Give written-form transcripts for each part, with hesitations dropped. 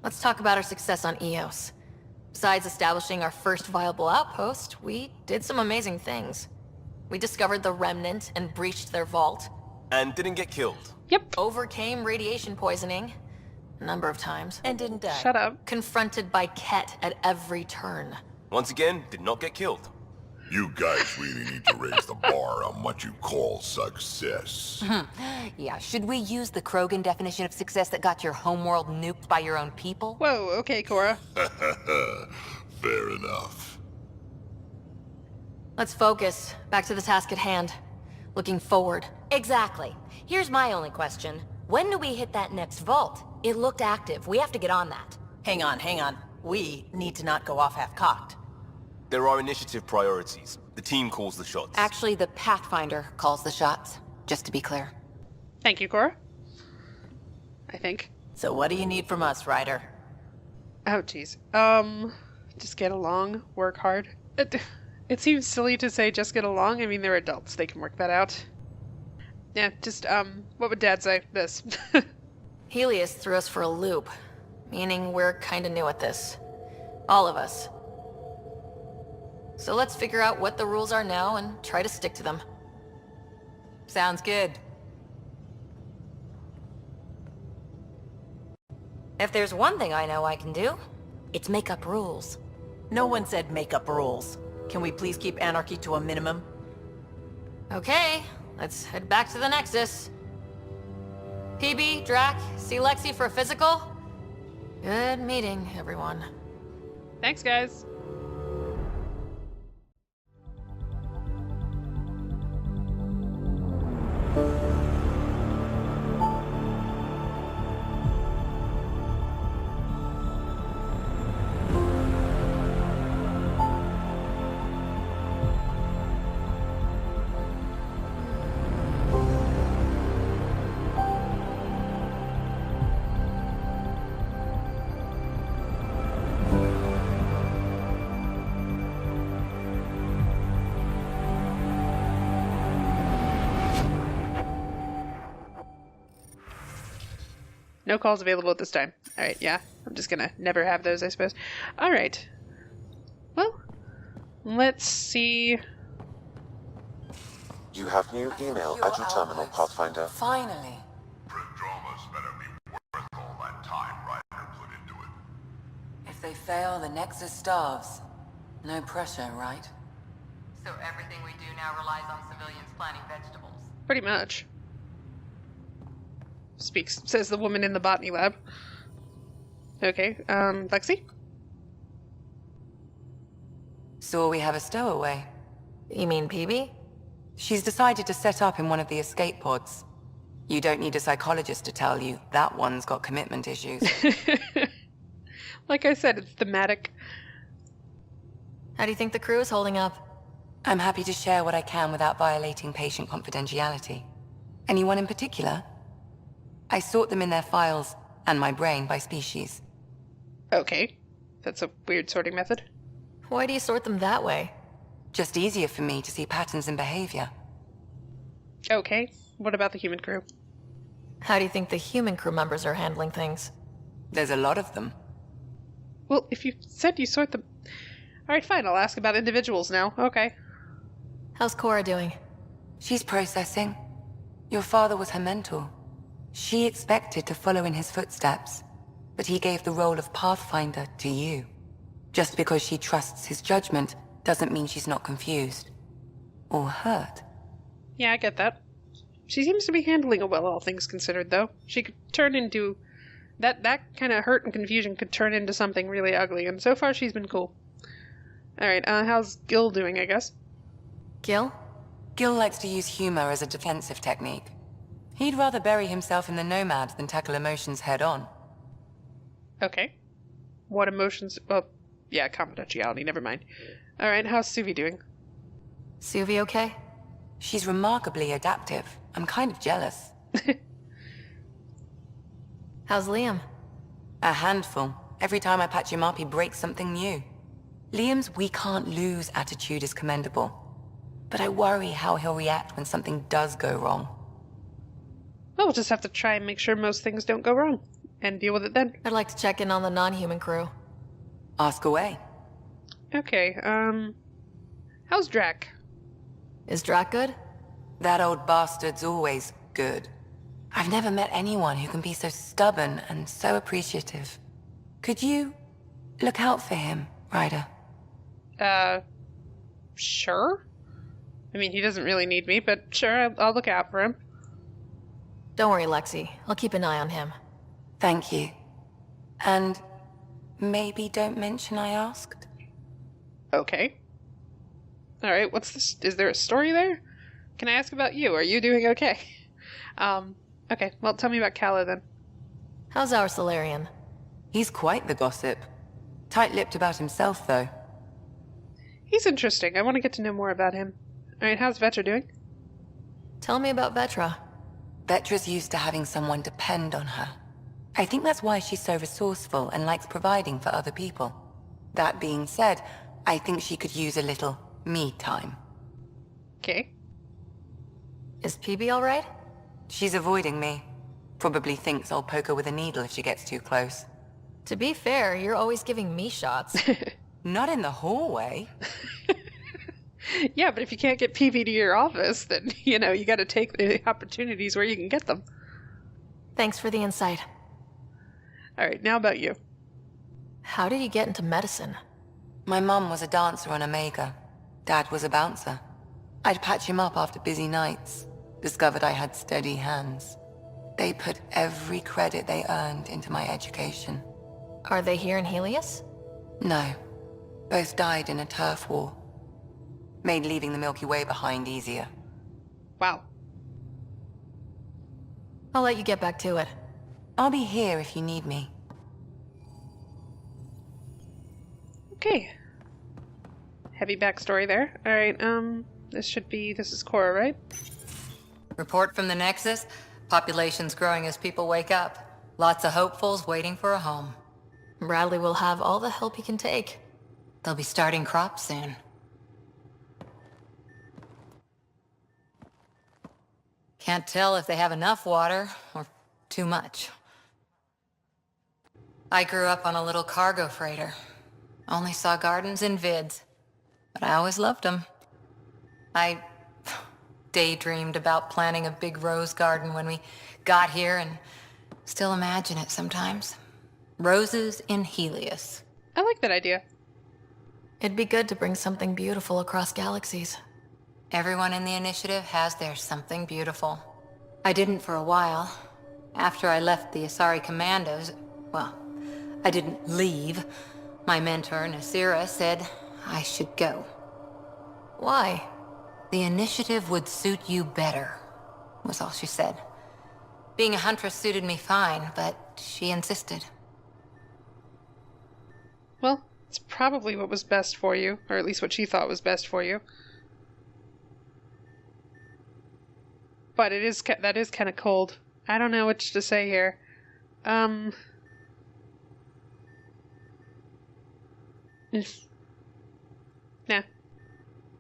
Let's talk about our success on Eos. Besides establishing our first viable outpost, we did some amazing things. We discovered the Remnant and breached their vault. And didn't get killed. Yep. Overcame radiation poisoning a number of times. And didn't die. Shut up. Confronted by Ket at every turn. Once again, did not get killed. You guys really need to raise the bar on what you call success. Yeah, should we use the Krogan definition of success that got your homeworld nuked by your own people? Whoa, okay, Cora. Fair enough. Let's focus. Back to the task at hand. Looking forward. Exactly. Here's my only question. When do we hit that next vault? It looked active. We have to get on that. Hang on. We need to not go off half-cocked. There are initiative priorities. The team calls the shots. Actually, the Pathfinder calls the shots, just to be clear. Thank you, Cora. I think. So what do you need from us, Ryder? Oh, jeez. Just get along, work hard. It seems silly to say just get along. I mean, they're adults. They can work that out. Yeah, just, what would Dad say? This. Helios threw us for a loop, meaning we're kinda new at this. All of us. So let's figure out what the rules are now and try to stick to them. Sounds good. If there's one thing I know I can do, it's make up rules. No one said make up rules. Can we please keep anarchy to a minimum? Okay, let's head back to the Nexus. PB, Drac, see Lexi for a physical? Good meeting, everyone. Thanks, guys. No calls available at this time. Alright, yeah. I'm just gonna never have those, I suppose. Alright. Well, let's see. You have new email at your terminal, Pathfinder. Finally. Prodroma's better be worth all that time Ryder put into it. If they fail, the Nexus starves. No pressure, right? So everything we do now relies on civilians planting vegetables. Pretty much. Says the woman in the botany lab. Okay, Lexi? So we have a stowaway. You mean PB? She's decided to set up in one of the escape pods. You don't need a psychologist to tell you that one's got commitment issues. Like I said, it's thematic. How do you think the crew is holding up? I'm happy to share what I can without violating patient confidentiality. Anyone in particular? I sort them in their files, and my brain by species. Okay. That's a weird sorting method. Why do you sort them that way? Just easier for me to see patterns in behavior. Okay. What about the human crew? How do you think the human crew members are handling things? There's a lot of them. Well, if you said you sort them... Alright, fine. I'll ask about individuals now. Okay. How's Cora doing? She's processing. Your father was her mentor. She expected to follow in his footsteps, but he gave the role of Pathfinder to you. Just because she trusts his judgment doesn't mean she's not confused. Or hurt. Yeah, I get that. She seems to be handling it well, all things considered, though. She could turn into... That kind of hurt and confusion could turn into something really ugly, and so far she's been cool. Alright, how's Gil doing, I guess? Gil? Gil likes to use humor as a defensive technique. He'd rather bury himself in the Nomad than tackle emotions head-on. Okay. What emotions... Well, yeah, confidentiality, never mind. Alright, how's Suvi doing? Suvi okay? She's remarkably adaptive. I'm kind of jealous. How's Liam? A handful. Every time I patch him up, he breaks something new. Liam's we can't lose attitude is commendable. But I worry how he'll react when something does go wrong. Well, we'll just have to try and make sure most things don't go wrong. and deal with it then? I'd like to check in on the non-human crew. Ask away. Okay, how's Drac? Is Drac good? That old bastard's always good. I've never met anyone who can be so stubborn and so appreciative. Could you look out for him, Ryder? Sure? I mean, he doesn't really need me, but sure, I'll look out for him. Don't worry, Lexi. I'll keep an eye on him. Thank you. And maybe don't mention I asked? Okay. Alright, what's this? Is there a story there? Can I ask about you? Are you doing okay? Okay, well, tell me about Calla then. How's our Solarian? He's quite the gossip. Tight-lipped about himself, though. He's interesting. I want to get to know more about him. Alright, how's Vetra doing? Tell me about Vetra. Vetra's used to having someone depend on her. I think that's why she's so resourceful and likes providing for other people. That being said, I think she could use a little me time. Okay. Is PB alright? She's avoiding me. Probably thinks I'll poke her with a needle if she gets too close. To be fair, you're always giving me shots. Not in the hallway. Yeah, but if you can't get PV to your office, then, you gotta take the opportunities where you can get them. Thanks for the insight. Alright, now about you. How did you get into medicine? My mum was a dancer on Omega. Dad was a bouncer. I'd patch him up after busy nights. Discovered I had steady hands. They put every credit they earned into my education. Are they here in Helios? No. Both died in a turf war. Made leaving the Milky Way behind easier. Wow. I'll let you get back to it. I'll be here if you need me. Okay. Heavy backstory there. Alright, this is Cora, right? Report from the Nexus. Population's growing as people wake up. Lots of hopefuls waiting for a home. Bradley will have all the help he can take. They'll be starting crops soon. Can't tell if they have enough water or too much. I grew up on a little cargo freighter. Only saw gardens in vids, but I always loved them. I daydreamed about planting a big rose garden when we got here and still imagine it sometimes. Roses in Helios. I like that idea. It'd be good to bring something beautiful across galaxies. Everyone in the initiative has their something beautiful. I didn't for a while. After I left the Asari Commandos, well, I didn't leave. My mentor, Nasira, said I should go. Why? The initiative would suit you better, was all she said. Being a huntress suited me fine, but she insisted. Well, it's probably what was best for you, or at least what she thought was best for you. But that is kind of cold. I don't know what to say here. Nah.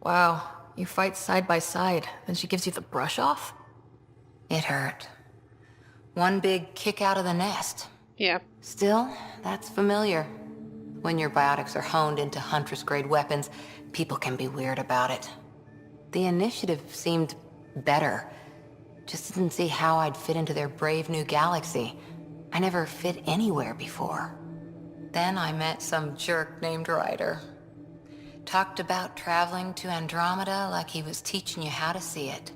Wow, you fight side by side, then she gives you the brush off? It hurt. One big kick out of the nest. Yeah. Still, that's familiar. When your biotics are honed into Huntress-grade weapons, people can be weird about it. The initiative seemed better. Just didn't see how I'd fit into their brave new galaxy. I never fit anywhere before. Then I met some jerk named Ryder. Talked about traveling to Andromeda like he was teaching you how to see it.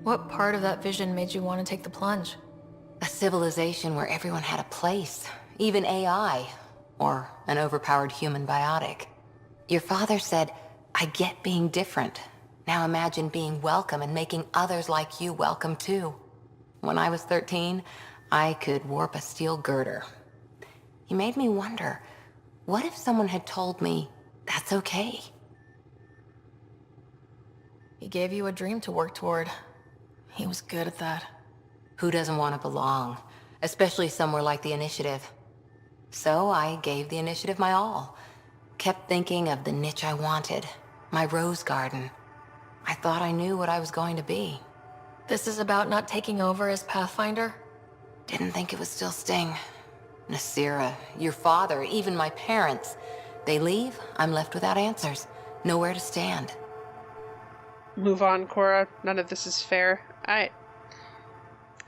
What part of that vision made you want to take the plunge? A civilization where everyone had a place, even AI, or an overpowered human biotic. Your father said, I get being different. Now imagine being welcome and making others like you welcome too. When I was 13, I could warp a steel girder. He made me wonder, what if someone had told me that's okay? He gave you a dream to work toward. He was good at that. Who doesn't want to belong, especially somewhere like the Initiative? So I gave the Initiative my all. Kept thinking of the niche I wanted, my rose garden. I thought I knew what I was going to be. This is about not taking over as Pathfinder? Didn't think it would still sting. Nasira, your father, even my parents. They leave, I'm left without answers. Nowhere to stand. Move on, Cora. None of this is fair. I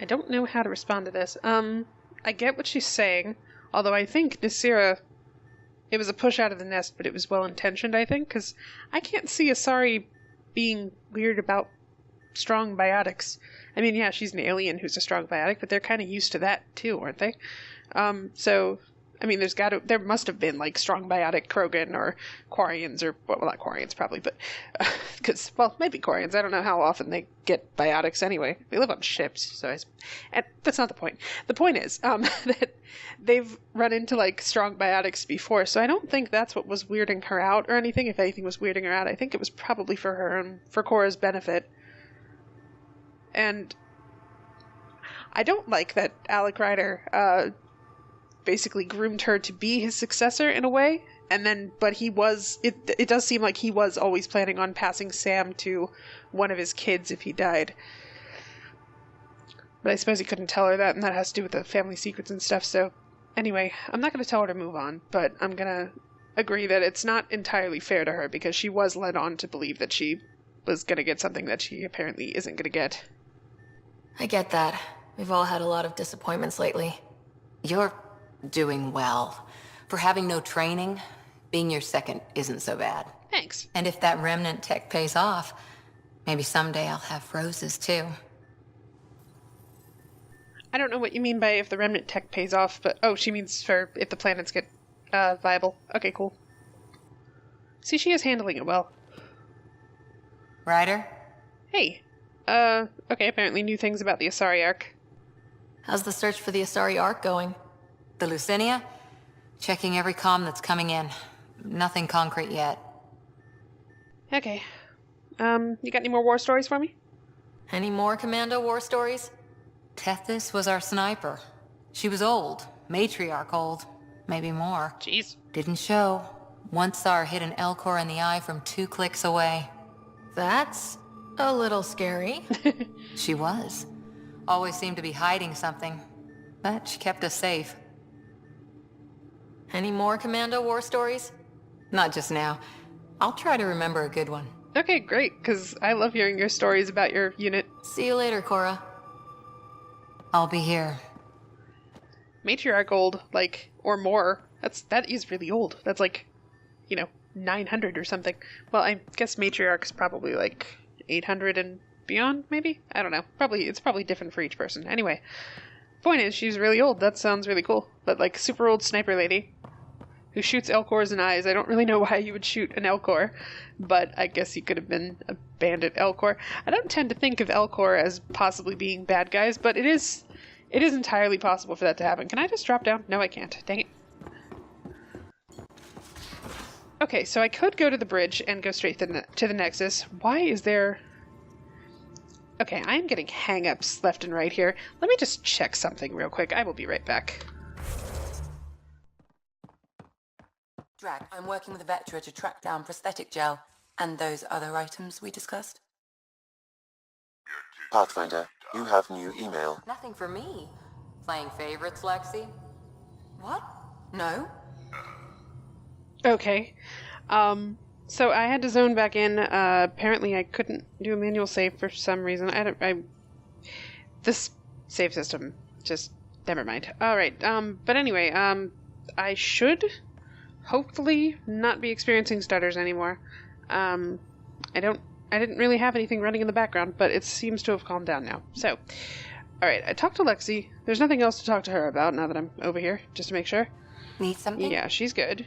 don't know how to respond to this. I get what she's saying, although I think Nasira, it was a push out of the nest, but it was well-intentioned, I think, because I can't see Asari being weird about strong biotics. I mean, yeah, she's an alien who's a strong biotic, but they're kind of used to that too, aren't they? So, I mean, there must have been, like, strong biotic Krogan or Quarians, or, well, not Quarians probably, but, because, well, maybe Quarians. I don't know how often they get biotics anyway. They live on ships, so and that's not the point. The point is, that they've run into, like, strong biotics before, so I don't think that's what was weirding her out or anything. If anything was weirding her out, I think it was probably for her and for Cora's benefit. And I don't like that Alec Ryder, basically groomed her to be his successor in a way, and then, but it does seem like he was always planning on passing Sam to one of his kids if he died. But I suppose he couldn't tell her that, and that has to do with the family secrets and stuff, so anyway, I'm not going to tell her to move on, but I'm going to agree that it's not entirely fair to her, because she was led on to believe that she was going to get something that she apparently isn't going to get. I get that. We've all had a lot of disappointments lately. You're doing well. For having no training, being your second isn't so bad. Thanks. And if that remnant tech pays off, maybe someday I'll have roses too. I don't know what you mean by if the remnant tech pays off, but oh, she means for if the planets get viable. Okay, cool. See, she is handling it well. Ryder? Hey. Okay, apparently new things about the Asari Ark. How's the search for the Asari Ark going? The Lucinia? Checking every comm that's coming in. Nothing concrete yet. Okay. You got any more war stories for me? Any more Commando war stories? Tethys was our sniper. She was old. Matriarch old. Maybe more. Jeez. Didn't show. Once saw her hit an Elcor in the eye from 2 clicks away. That's a little scary. She was. Always seemed to be hiding something. But she kept us safe. Any more Commando war stories? Not just now. I'll try to remember a good one. Okay, great, because I love hearing your stories about your unit. See you later, Cora. I'll be here. Matriarch old, like, or more. That is really old. That's like, 900 or something. Well, I guess Matriarch's probably like 800 and beyond, maybe? I don't know. It's probably different for each person. Anyway, point is, she's really old. That sounds really cool. But, like, super old sniper lady who shoots Elcors in eyes. I don't really know why you would shoot an Elcor, but I guess he could have been a bandit Elcor. I don't tend to think of Elcor as possibly being bad guys, but it is entirely possible for that to happen. Can I just drop down? No, I can't. Dang it. Okay, so I could go to the bridge and go straight to the Nexus. Why is there... Okay, I am getting hang-ups left and right here. Let me just check something real quick. I will be right back. Drac, I'm working with Vectra to track down prosthetic gel and those other items we discussed. Pathfinder, you have new email. Nothing for me. Playing favorites, Lexi? What? No? Okay. So I had to zone back in. Apparently I couldn't do a manual save for some reason. This save system, just, never mind. Alright, but anyway, I should hopefully not be experiencing stutters anymore. I didn't really have anything running in the background, but it seems to have calmed down now. So, alright, I talked to Lexi. There's nothing else to talk to her about now that I'm over here, just to make sure. Need something? Yeah, she's good.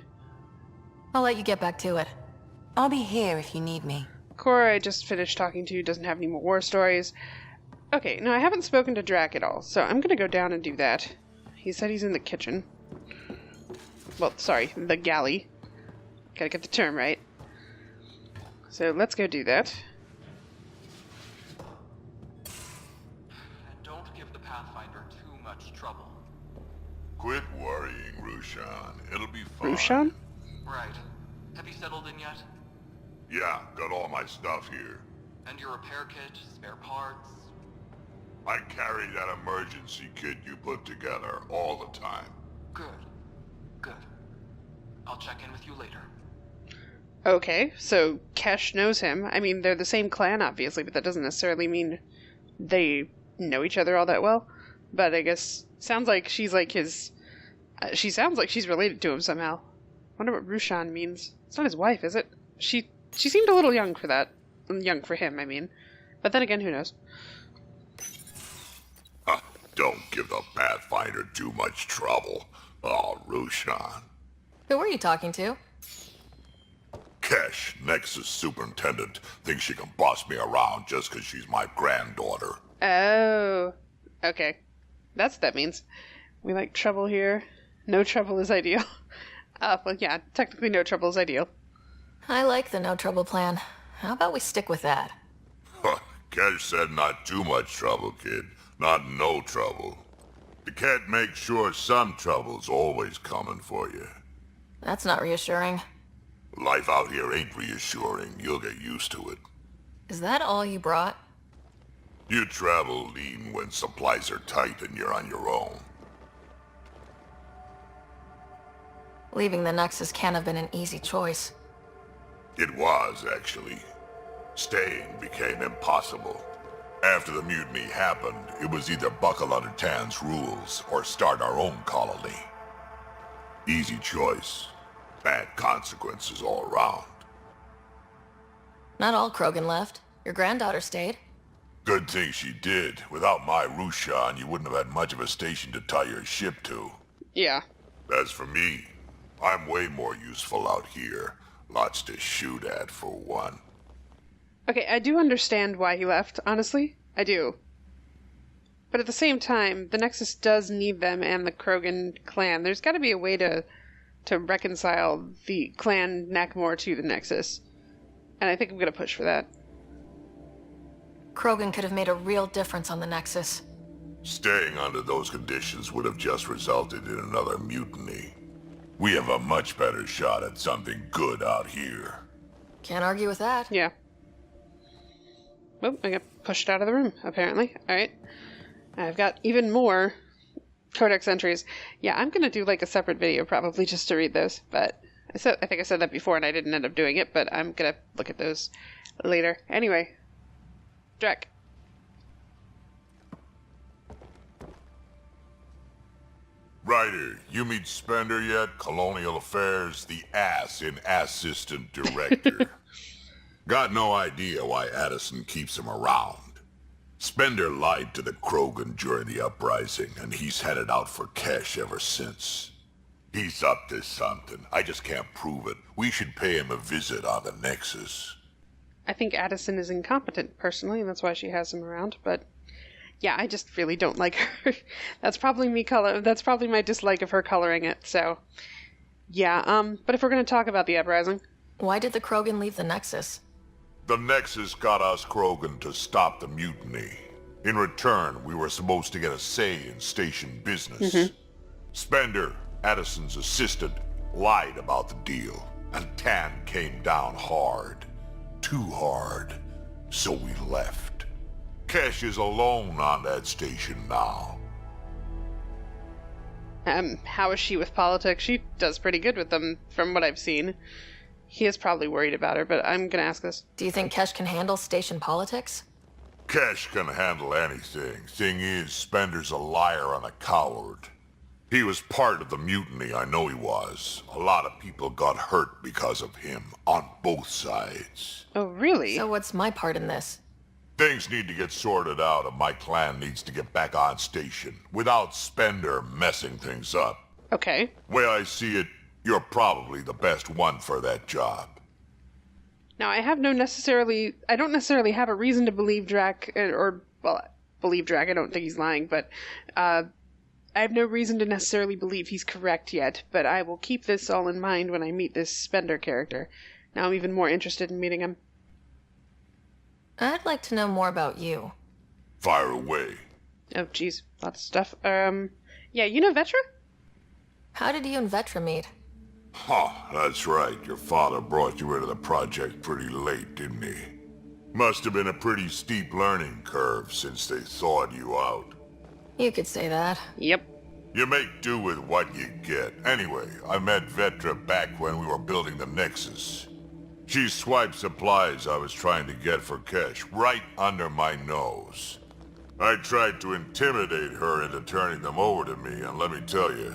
I'll let you get back to it. I'll be here if you need me. Cora, I just finished talking to, doesn't have any more war stories. Okay, now I haven't spoken to Drac at all, so I'm gonna go down and do that. He said he's in the kitchen. Well, sorry, the galley. Gotta get the term right. So let's go do that. And don't give the Pathfinder too much trouble. Quit worrying, Rushan. It'll be fine. Rushan? Right. Have you settled in yet? Yeah, got all my stuff here. And your repair kit, spare parts? I carry that emergency kit you put together all the time. Good. Good. I'll check in with you later. Okay, so Kesh knows him. I mean, they're the same clan, obviously, but that doesn't necessarily mean they know each other all that well. But I guess, sounds like she's like his... she sounds like she's related to him somehow. Wonder what Rushan means. It's not his wife, is it? She seemed a little young for that. Young for him, I mean. But then again, who knows? Don't give the Pathfinder too much trouble. Oh, Rushan. Who were you talking to? Kesh, Nexus Superintendent, thinks she can boss me around just because she's my granddaughter. Oh, okay. That's what that means. We like trouble here. No trouble is ideal. Well, yeah, technically no trouble is ideal. I like the no trouble plan. How about we stick with that? Kesh said not too much trouble, kid. Not no trouble. The cat makes sure some trouble's always coming for you. That's not reassuring. Life out here ain't reassuring. You'll get used to it. Is that all you brought? You travel lean when supplies are tight and you're on your own. Leaving the Nexus can't have been an easy choice. It was, actually. Staying became impossible. After the mutiny happened, it was either buckle under Tan's rules or start our own colony. Easy choice. Bad consequences all around. Not all Krogan left. Your granddaughter stayed. Good thing she did. Without my Rushan, you wouldn't have had much of a station to tie your ship to. Yeah. As for me, I'm way more useful out here. Lots to shoot at, for one. Okay, I do understand why he left, honestly. I do. But at the same time, the Nexus does need them and the Krogan clan. There's got to be a way to reconcile the clan Nakmor to the Nexus. And I think I'm going to push for that. Krogan could have made a real difference on the Nexus. Staying under those conditions would have just resulted in another mutiny. We have a much better shot at something good out here. Can't argue with that. Yeah. Oh, I got pushed out of the room, apparently. Alright. I've got even more Codex entries. Yeah, I'm going to do like a separate video probably just to read those. But I think I said that before and I didn't end up doing it, but I'm going to look at those later. Anyway. Drek. Ryder, you meet Spender yet? Colonial Affairs, the ass in Assistant Director. Got no idea why Addison keeps him around. Spender lied to the Krogan during the uprising, and he's headed out for Kesh ever since. He's up to something. I just can't prove it. We should pay him a visit on the Nexus. I think Addison is incompetent, personally, and that's why she has him around, but... yeah, I just really don't like her. That's probably that's probably my dislike of her coloring it, so... yeah, but if we're going to talk about the uprising... Why did the Krogan leave the Nexus? The Nexus got us Krogan to stop the mutiny. In return, we were supposed to get a say in station business. Spender, Addison's assistant, lied about the deal, and Tan came down hard. Too hard. So we left. Kesh is alone on that station now. How is she with politics? She does pretty good with them, from what I've seen. He is probably worried about her, but I'm gonna ask this. Do you think Kesh can handle station politics? Kesh can handle anything. Thing is, Spender's a liar and a coward. He was part of the mutiny, I know he was. A lot of people got hurt because of him, on both sides. Oh, really? So what's my part in this? Things need to get sorted out and my clan needs to get back on station, without Spender messing things up. Okay. Way I see it, you're probably the best one for that job. Now, I don't necessarily have a reason to believe Drac, believe Drac, I don't think he's lying, but, I have no reason to necessarily believe he's correct yet, but I will keep this all in mind when I meet this Spender character. Now I'm even more interested in meeting him. I'd like to know more about you. Fire away. Oh, jeez, lots of stuff. Yeah, you know Vetra? How did you and Vetra meet? Huh, that's right. Your father brought you into the project pretty late, didn't he? Must have been a pretty steep learning curve since they thawed you out. You could say that. Yep. You make do with what you get. Anyway, I met Vetra back when we were building the Nexus. She swiped supplies I was trying to get for Kesh right under my nose. I tried to intimidate her into turning them over to me, and let me tell you,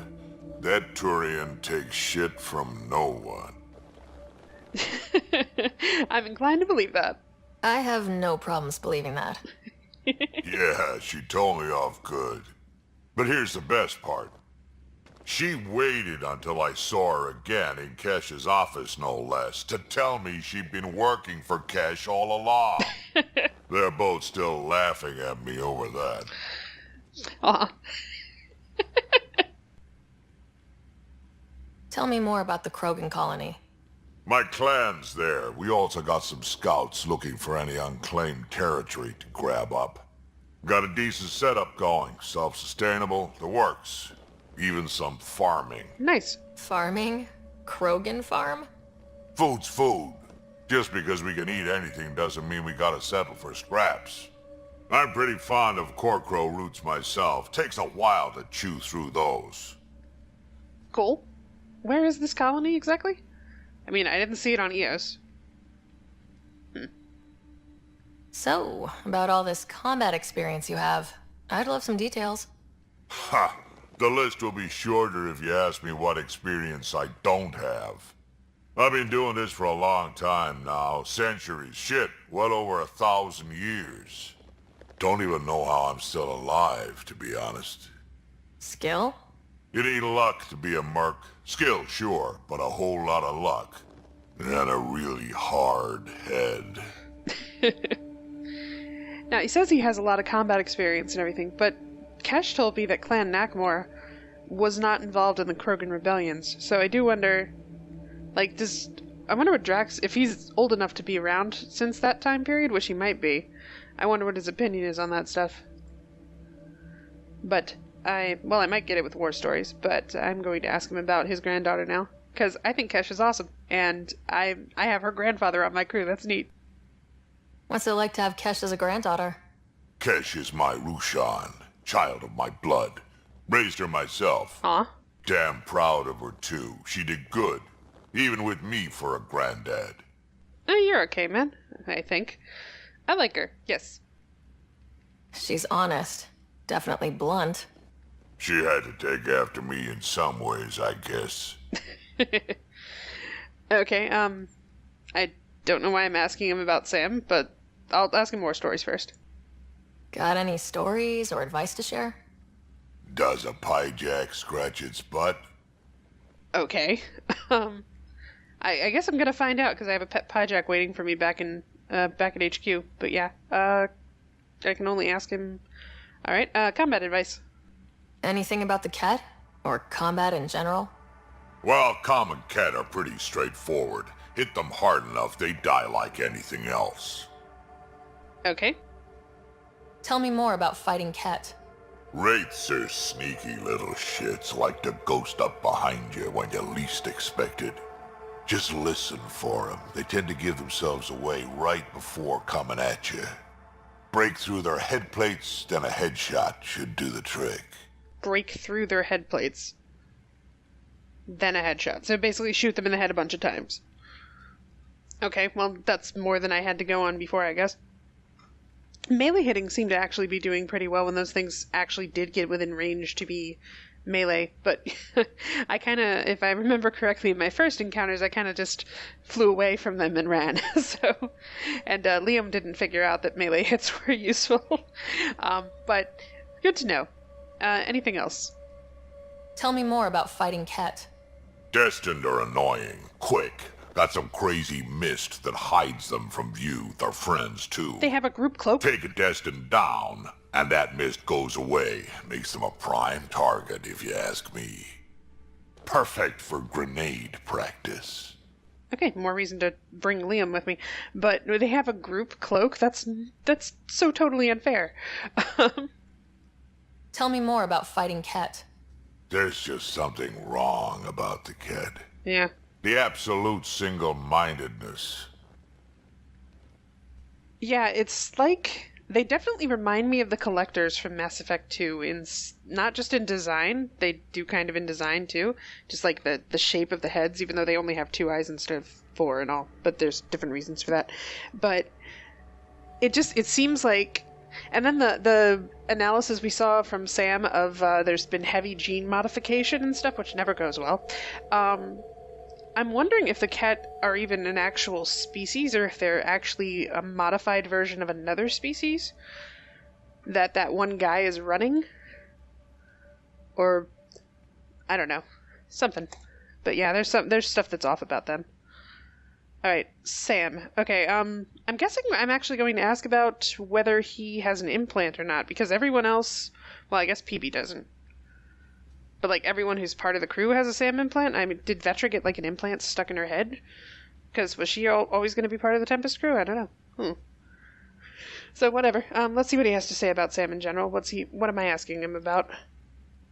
that Turian takes shit from no one. I'm inclined to believe that. I have no problems believing that. Yeah, she told me off good. But here's the best part. She waited until I saw her again in Kesh's office, no less, to tell me she'd been working for Kesh all along. They're both still laughing at me over that. Aw. Tell me more about the Krogan colony. My clan's there. We also got some scouts looking for any unclaimed territory to grab up. Got a decent setup going, self-sustainable, the works. Even some farming. Nice. Farming? Krogan farm? Food's food. Just because we can eat anything doesn't mean we gotta settle for scraps. I'm pretty fond of Corcrow roots myself. Takes a while to chew through those. Cool. Where is this colony exactly? I mean, I didn't see it on EOS. So, about all this combat experience you have, I'd love some details. Ha! The list will be shorter if you ask me what experience I don't have. I've been doing this for a long time now. Centuries. Shit, well over 1,000 years. Don't even know how I'm still alive, to be honest. Skill? You need luck to be a merc. Skill, sure, but a whole lot of luck. And a really hard head. Now, he says he has a lot of combat experience and everything, but Kesh told me that Clan Nakmor was not involved in the Krogan rebellions, so I do wonder, like, I wonder what Drax, if he's old enough to be around since that time period, which he might be, I wonder what his opinion is on that stuff. But I might get it with War Stories, but I'm going to ask him about his granddaughter now, because I think Kesh is awesome, and I have her grandfather on my crew. That's neat. What's it like to have Kesh as a granddaughter? Kesh is my Rushan, child of my blood. Raised her myself. Aw. Damn proud of her, too. She did good, even with me for a granddad. You're okay, man, I think. I like her, yes. She's honest. Definitely blunt. She had to take after me in some ways, I guess. Okay, I don't know why I'm asking him about Sam, but I'll ask him more stories first. Got any stories or advice to share? Does a piejack scratch its butt? Okay. I guess I'm gonna find out, because I have a pet piejack waiting for me back at HQ. But yeah, I can only ask him. Alright, combat advice. Anything about the Ket? Or combat in general? Well, common cat are pretty straightforward. Hit them hard enough, they die like anything else. Okay. Tell me more about fighting Ket. Wraiths are sneaky little shits, like to ghost up behind you when you least expect it. Just listen for them. They tend to give themselves away right before coming at you. Break through their head plates, then a headshot should do the trick. Break through their head plates. Then a headshot. So basically shoot them in the head a bunch of times. Okay, well, that's more than I had to go on before, I guess. Melee hitting seemed to actually be doing pretty well when those things actually did get within range to be melee, but I kind of, if I remember correctly, in my first encounters, I kind of just flew away from them and ran. And Liam didn't figure out that melee hits were useful. But good to know. Anything else? Tell me more about fighting Ket. Destined are annoying. Quick. Got some crazy mist that hides them from view. Their friends, too. They have a group cloak? Take a Destined down, and that mist goes away. Makes them a prime target, if you ask me. Perfect for grenade practice. Okay, more reason to bring Liam with me. But they have a group cloak? That's so totally unfair. Tell me more about fighting Ket. There's just something wrong about the kid. Yeah. The absolute single-mindedness. Yeah, it's like they definitely remind me of the collectors from Mass Effect 2 not just in design, they do kind of in design too, just like the shape of the heads, even though they only have 2 eyes instead of 4 and all, but there's different reasons for that. But it seems like, and then the analysis we saw from Sam of there's been heavy gene modification and stuff, which never goes well. I'm wondering if the cat are even an actual species, or if they're actually a modified version of another species that one guy is running. Or, I don't know. Something. But yeah, there's stuff that's off about them. Alright, Sam. Okay, I'm guessing I'm actually going to ask about whether he has an implant or not, because everyone else, well, I guess PB doesn't. But, like, everyone who's part of the crew has a Sam implant? I mean, did Vetra get, like, an implant stuck in her head? Because was she always going to be part of the Tempest crew? I don't know. So, whatever. Let's see what he has to say about Sam in general. What am I asking him about?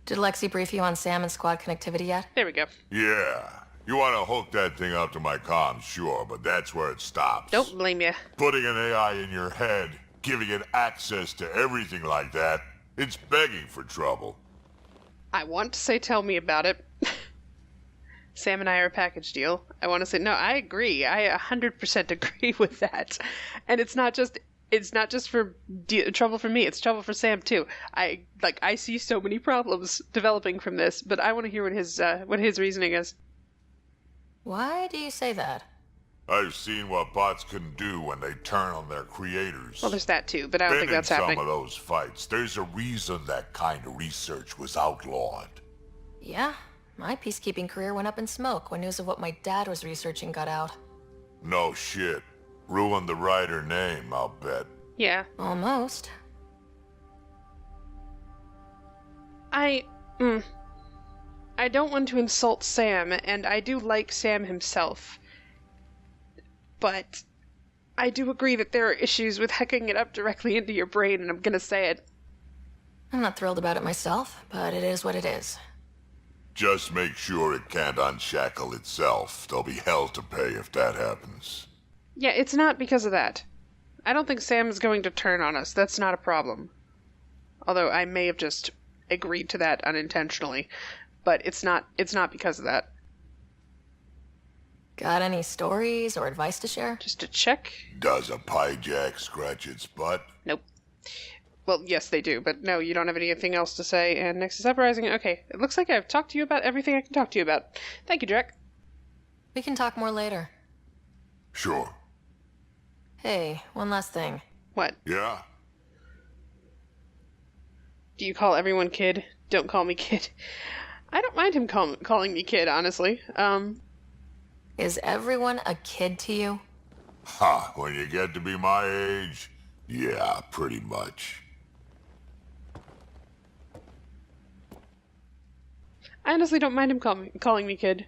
Did Lexi brief you on Sam and squad connectivity yet? There we go. Yeah. You want to hook that thing up to my comms, sure, but that's where it stops. Don't blame you. Putting an AI in your head, giving it access to everything like that, it's begging for trouble. I want to say tell me about it. Sam and I are a package deal. I want to say, no, I agree. I 100% agree with that. And it's not just for trouble for me. It's trouble for Sam too. I see so many problems developing from this, but I want to hear what his reasoning is. Why do you say that? I've seen what bots can do when they turn on their creators. Well, there's that too, but I don't think that's happening. In some of those fights, there's a reason that kind of research was outlawed. Yeah, my peacekeeping career went up in smoke when news of what my dad was researching got out. No shit. Ruined the Ryder name, I'll bet. Yeah. Almost. I don't want to insult Sam, and I do like Sam himself. But I do agree that there are issues with hooking it up directly into your brain, and I'm gonna say it. I'm not thrilled about it myself, but it is what it is. Just make sure it can't unshackle itself. There'll be hell to pay if that happens. Yeah, it's not because of that. I don't think Sam is going to turn on us. That's not a problem. Although I may have just agreed to that unintentionally. But it's not because of that. Got any stories or advice to share? Just to check. Does a pie jack scratch its butt? Nope. Well, yes, they do, but no, you don't have anything else to say. And next is Uprising. Okay, it looks like I've talked to you about everything I can talk to you about. Thank you, Drek. We can talk more later. Sure. Hey, one last thing. What? Yeah? Do you call everyone kid? Don't call me kid. I don't mind him calling me kid, honestly. Is everyone a kid to you? Ha, when you get to be my age, yeah, pretty much. I honestly don't mind him calling me kid.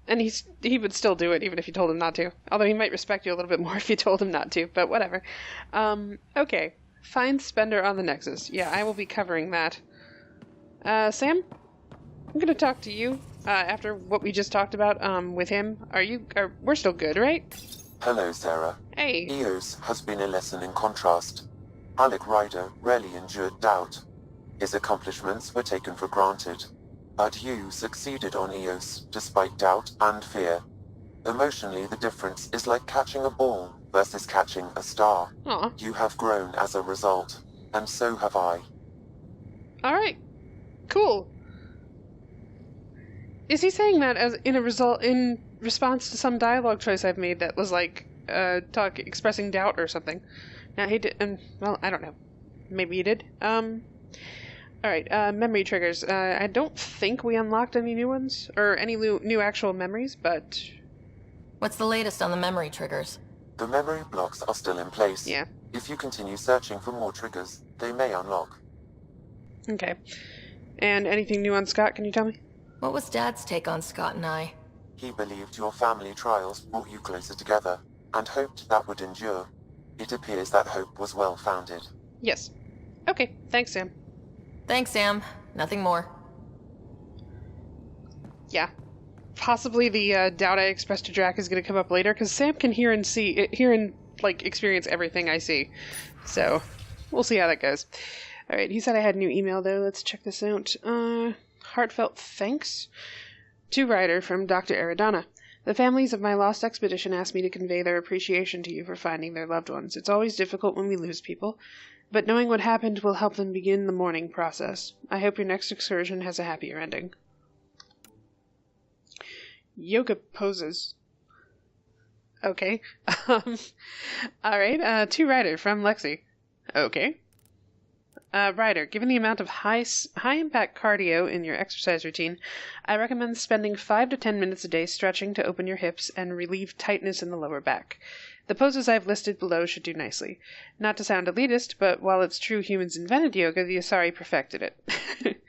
And he would still do it even if you told him not to. Although he might respect you a little bit more if you told him not to, but whatever. Okay. Find Spender on the Nexus. Yeah, I will be covering that. Sam? I'm gonna talk to you, after what we just talked about, with him. We're still good, right? Hello, Sarah. Hey. Eos has been a lesson in contrast. Alec Ryder rarely endured doubt. His accomplishments were taken for granted. But you succeeded on Eos, despite doubt and fear. Emotionally, the difference is like catching a ball versus catching a star. Aw. You have grown as a result, and so have I. Alright. Cool. Is he saying that as in response to some dialogue choice I've made that was like, expressing doubt or something? Now he did, well, I don't know. Maybe he did. Alright, memory triggers. I don't think we unlocked any new ones, or any new actual memories, but... What's the latest on the memory triggers? The memory blocks are still in place. Yeah. If you continue searching for more triggers, they may unlock. Okay. And anything new on Scott, can you tell me? What was Dad's take on Scott and I? He believed your family trials brought you closer together, and hoped that would endure. It appears that hope was well-founded. Yes. Okay, thanks, Sam. Thanks, Sam. Nothing more. Yeah. Possibly the doubt I expressed to Drac is going to come up later, because Sam can hear and like, experience everything I see. So, we'll see how that goes. Alright, he said I had a new email, though. Let's check this out. Heartfelt thanks. To Ryder from Dr. Aridana. The families of my lost expedition asked me to convey their appreciation to you for finding their loved ones. It's always difficult when we lose people, but knowing what happened will help them begin the mourning process. I hope your next excursion has a happier ending. Yoga poses. Okay. Alright, to Ryder from Lexi. Okay. Ryder, given the amount of high-impact cardio in your exercise routine, I recommend spending 5 to 10 minutes a day stretching to open your hips and relieve tightness in the lower back. The poses I've listed below should do nicely. Not to sound elitist, but while it's true humans invented yoga, the Asari perfected it.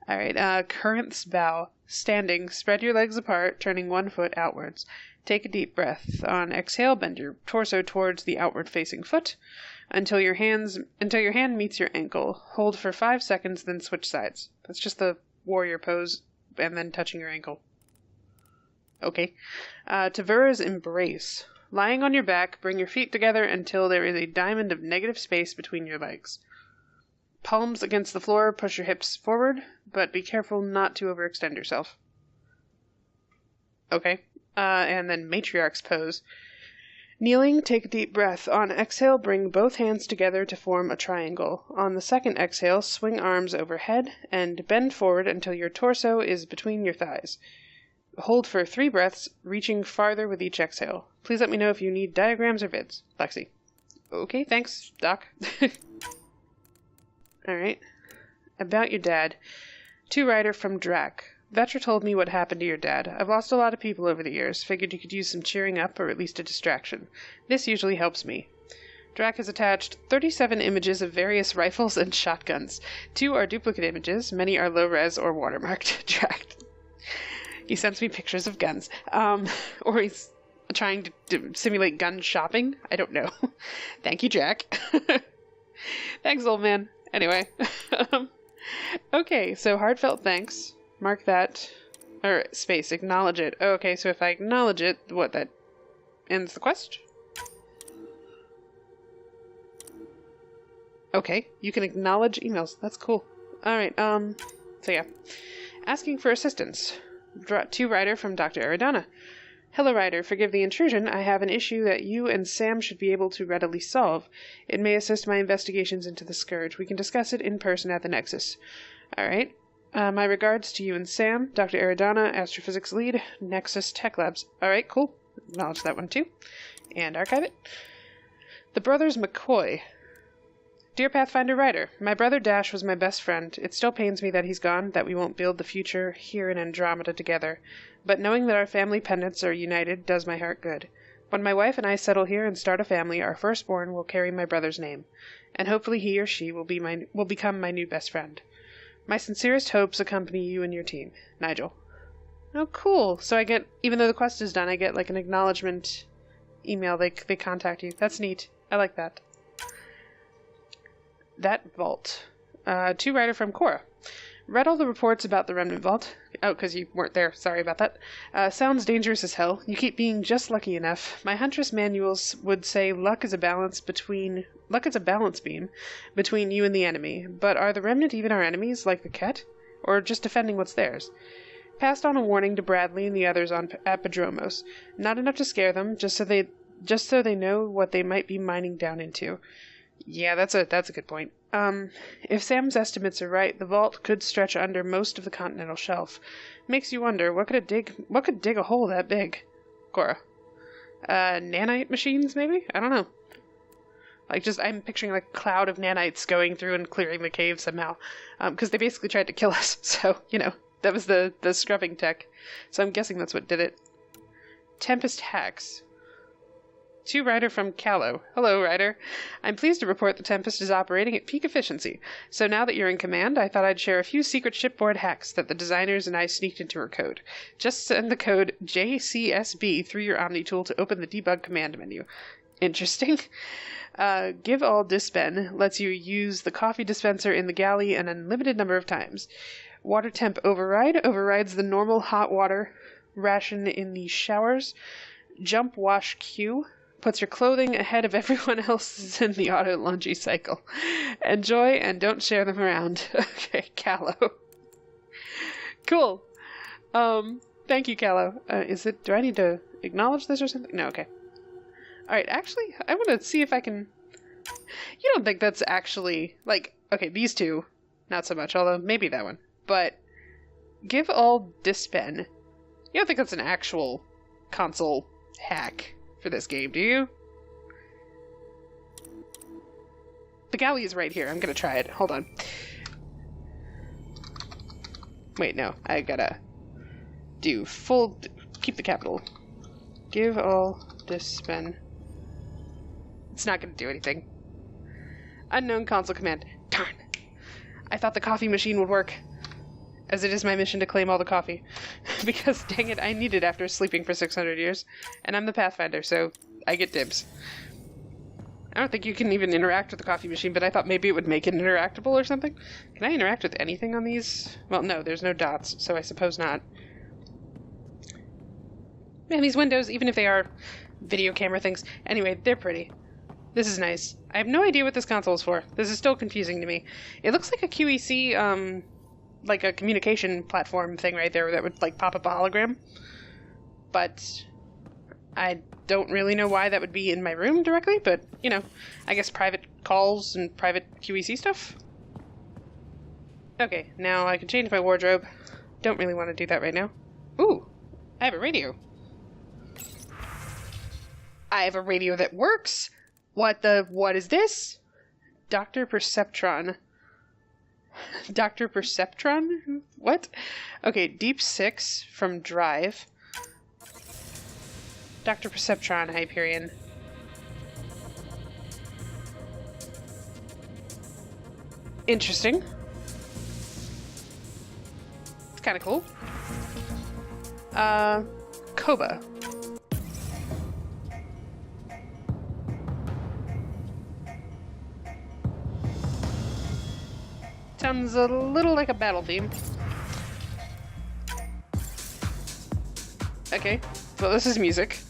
Alright, Current's bow. Standing, spread your legs apart, turning one foot outwards. Take a deep breath. On exhale, bend your torso towards the outward-facing foot until your hand meets your ankle. Hold for 5 seconds, then switch sides. That's just the warrior pose, and then touching your ankle. Okay. Tavura's embrace. Lying on your back, bring your feet together until there is a diamond of negative space between your legs. Palms against the floor, push your hips forward, but be careful not to overextend yourself. Okay. And then matriarch's pose. Kneeling, take a deep breath. On exhale, bring both hands together to form a triangle. On the second exhale, swing arms overhead and bend forward until your torso is between your thighs. Hold for 3 breaths, reaching farther with each exhale. Please let me know if you need diagrams or vids. Lexi. Okay, thanks, Doc. Alright. About your dad. To Ryder from Drac. Vetra told me what happened to your dad. I've lost a lot of people over the years. Figured you could use some cheering up or at least a distraction. This usually helps me. Drac has attached 37 images of various rifles and shotguns. 2 are duplicate images. Many are low-res or watermarked. Drac. He sends me pictures of guns. Or he's trying to simulate gun shopping. I don't know. Thank you, Jack. Thanks, old man. Anyway. Okay, so heartfelt thanks. Mark that. Or, space, acknowledge it. Okay, so if I acknowledge it, what, that ends the quest? Okay, you can acknowledge emails. That's cool. Alright, so yeah. Asking for assistance. To Ryder from Dr. Aridana. Hello, Ryder. Forgive the intrusion. I have an issue that you and Sam should be able to readily solve. It may assist my investigations into the Scourge. We can discuss it in person at the Nexus. Alright. My regards to you and Sam, Dr. Aridana, Astrophysics Lead, Nexus Tech Labs. Alright, cool. Acknowledge that one too. And archive it. The Brothers McCoy. Dear Pathfinder Ryder, my brother Dash was my best friend. It still pains me that he's gone, that we won't build the future here in Andromeda together. But knowing that our family pendants are united does my heart good. When my wife and I settle here and start a family, our firstborn will carry my brother's name. And hopefully he or she will become my new best friend. My sincerest hopes accompany you and your team. Nigel. Oh, cool. So I get, even though the quest is done, I get like an acknowledgement email. They contact you. That's neat. I like that. That vault. To Ryder from Cora. Read all the reports about the Remnant Vault. Oh, because you weren't there. Sorry about that. Sounds dangerous as hell. You keep being just lucky enough. My Huntress manuals would say luck is a balance beam between you and the enemy. But are the Remnant even our enemies, like the Ket? Or just defending what's theirs? Passed on a warning to Bradley and the others at Padromos. Not enough to scare them, just so they know what they might be mining down into. Yeah, that's a good point. If Sam's estimates are right, the vault could stretch under most of the continental shelf. Makes you wonder, what could dig a hole that big? Cora. Nanite machines, maybe? I don't know. I'm picturing like a cloud of nanites going through and clearing the cave somehow. Because they basically tried to kill us, so, that was the scrubbing tech. So I'm guessing that's what did it. Tempest hacks. To Ryder from Callow. Hello, Ryder. I'm pleased to report the Tempest is operating at peak efficiency. So now that you're in command, I thought I'd share a few secret shipboard hacks that the designers and I sneaked into her code. Just send the code JCSB through your Omni tool to open the debug command menu. Interesting. Give all dispen lets you use the coffee dispenser in the galley an unlimited number of times. Water temp override overrides the normal hot water ration in the showers. Jump wash queue puts your clothing ahead of everyone else's in the auto laundry cycle. Enjoy and don't share them around. Okay, Callow. Cool. Thank you, Callow. Do I need to acknowledge this or something? No, okay. Alright, actually, I want to see if I can... You don't think that's actually, like, okay, these two, not so much, although maybe that one. But, give all dispen. You don't think that's an actual console hack for this game, do you? The galley is right here. I'm gonna try it. Hold on. Wait, no. I gotta do full... Keep the capital. Give all dispen. It's not gonna do anything. Unknown console command. Darn. I thought the coffee machine would work. As it is my mission to claim all the coffee. Because, dang it, I need it after sleeping for 600 years. And I'm the Pathfinder, so I get dibs. I don't think you can even interact with the coffee machine, but I thought maybe it would make it interactable or something. Can I interact with anything on these? Well, no, there's no dots, so I suppose not. Man, these windows, even if they are video camera things, anyway, they're pretty. This is nice. I have no idea what this console is for. This is still confusing to me. It looks like a QEC, like a communication platform thing right there that would, like, pop up a hologram. But I don't really know why that would be in my room directly, but, you know, I guess private calls and private QEC stuff. Okay, now I can change my wardrobe. Don't really want to do that right now. Ooh, I have a radio. I have a radio that works! What is this? Dr. Perceptron. Dr. Perceptron? What? Okay, Deep 6 from Drive. Dr. Perceptron, Hyperion. Interesting. It's kind of cool. Koba. Sounds a little like a battle theme. Okay, well this is music.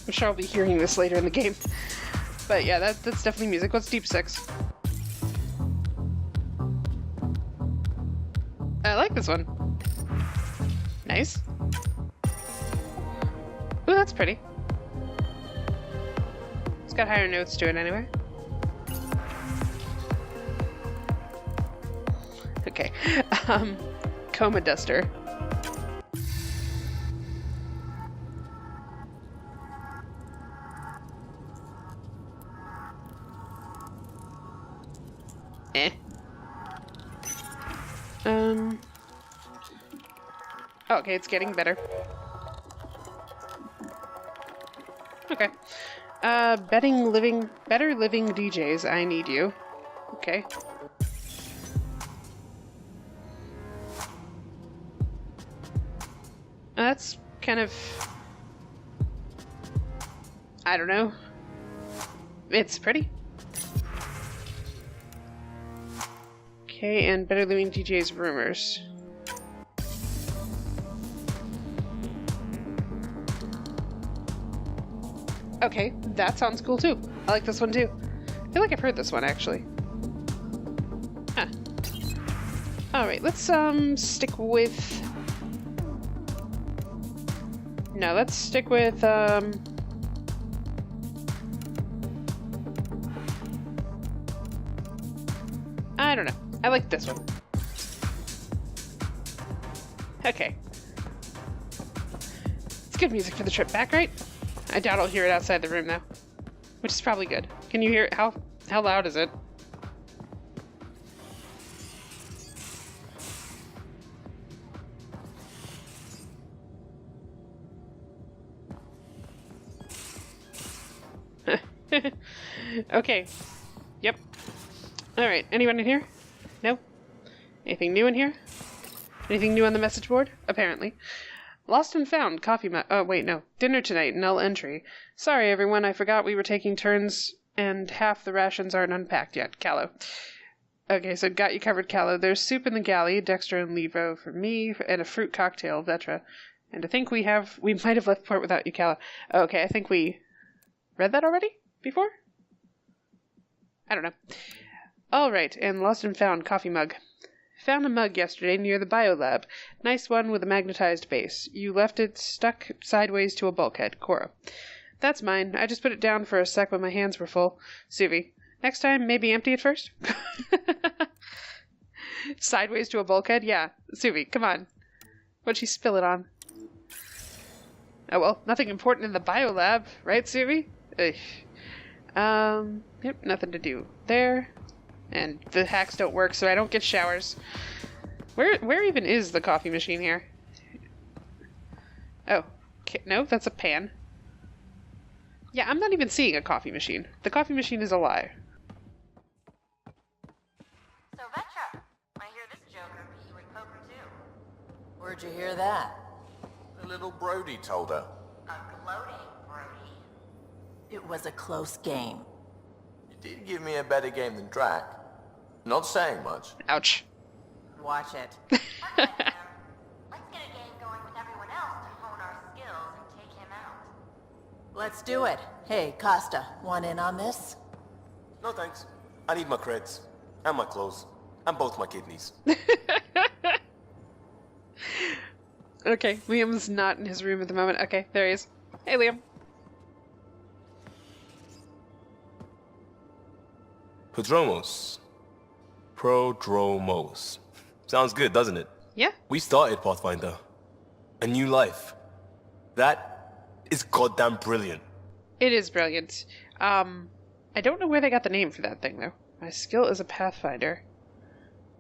I'm sure I'll be hearing this later in the game. But yeah, that's definitely music. What's Deep 6? I like this one. Nice. Ooh, that's pretty. It's got higher notes to it anyway. Okay. Coma Duster. Okay, it's getting better. Okay. Better living DJs, I need you. Okay. That's kind of... I don't know. It's pretty. Okay, and Better Living DJs rumors. Okay, that sounds cool too. I like this one too. I feel like I've heard this one actually. Huh. Alright, let's stick with... No, let's stick with I don't know. I like this one. Okay. It's good music for the trip back, right? I doubt I'll hear it outside the room, though. Which is probably good. Can you hear it? How loud is it? Okay. Yep. Alright, anyone in here? No? Anything new in here? Anything new on the message board? Apparently. Lost and found, coffee oh, wait, no. Dinner tonight, null entry. Sorry, everyone, I forgot we were taking turns and half the rations aren't unpacked yet. Callow. Okay, so got you covered, Callow. There's soup in the galley, Dexter and Levo for me, and a fruit cocktail, Vetra. And I think we might have left port without Yukala. Okay, I think we read that already? Before? I don't know. Alright, and lost and found coffee mug. Found a mug yesterday near the biolab. Nice one with a magnetized base. You left it stuck sideways to a bulkhead. Cora. That's mine. I just put it down for a sec when my hands were full. Suvi. Next time, maybe empty it first? Sideways to a bulkhead? Yeah. Suvi, come on. What'd she spill it on? Oh well, nothing important in the biolab, right, Suvi? Ugh. Yep, nothing to do there. And the hacks don't work, so I don't get showers. Where even is the coffee machine here? Oh, okay, no, that's a pan. Yeah, I'm not even seeing a coffee machine. The coffee machine is a lie. So, Vetra, I hear this joker beat you at poker too. Where'd you hear that? The little Brody told her. A gloating Brody. It was a close game. You did give me a better game than Drac. Not saying much. Ouch. Watch it. Okay, Sam. Let's get a game going with everyone else to hone our skills and take him out. Let's do it. Hey, Costa, want in on this? No thanks. I need my creds. And my clothes. And both my kidneys. Okay, Liam's not in his room at the moment. Okay, there he is. Hey, Liam. Prodromos. Prodromos. Sounds good, doesn't it? Yeah. We started Pathfinder. A new life. That is goddamn brilliant. It is brilliant. I don't know where they got the name for that thing, though. My skill is a Pathfinder.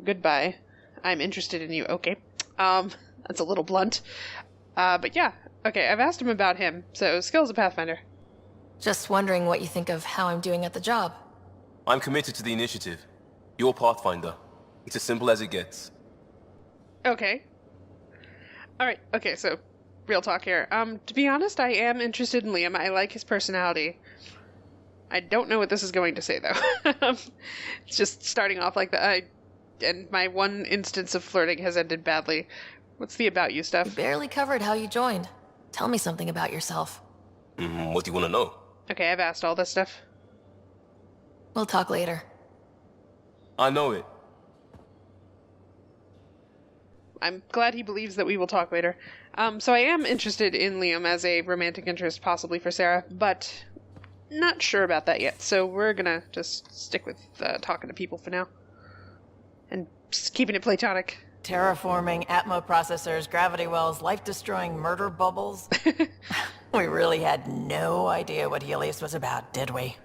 Goodbye. I'm interested in you. Okay. That's a little blunt. But yeah. Okay, I've asked him about him. So, skill is a Pathfinder. Just wondering what you think of how I'm doing at the job. I'm committed to the initiative. You're Pathfinder. It's as simple as it gets. Okay. Alright, okay, so, real talk here. To be honest, I am interested in Liam. I like his personality. I don't know what this is going to say, though. It's just starting off like that. And my one instance of flirting has ended badly. What's the about you stuff? You barely covered how you joined. Tell me something about yourself. What do you want to know? Okay, I've asked all this stuff. We'll talk later. I know it. I'm glad he believes that we will talk later. So I am interested in Liam as a romantic interest, possibly for Sarah, but not sure about that yet. So we're gonna just stick with talking to people for now. And just keeping it platonic. Terraforming, Atmo processors, gravity wells, life-destroying murder bubbles. We really had no idea what Helios was about, did we?